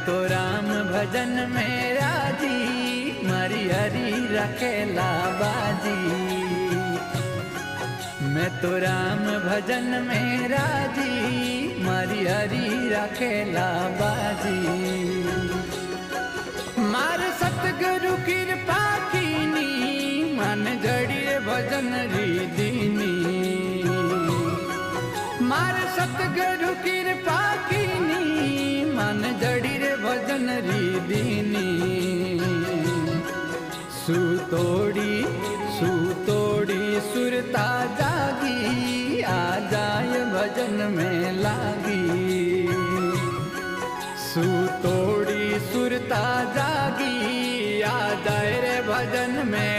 तो राम भजन में राजी, मारी हरी रखेला बाजी। मैं तो राम भजन में राजी, मारी हरी रखेला बाजी। मार सतगुरु कृपा कीनी, मन जड़िए भजन रीदीनी। मार सतगुरु कृपा कीनी, मन जड़िए भजन रीदीनी। सुतोड़ी सुरता जागी, आ जाए भजन में लागी। सुतोड़ी सुरता जागी, आ जाए रे भजन में।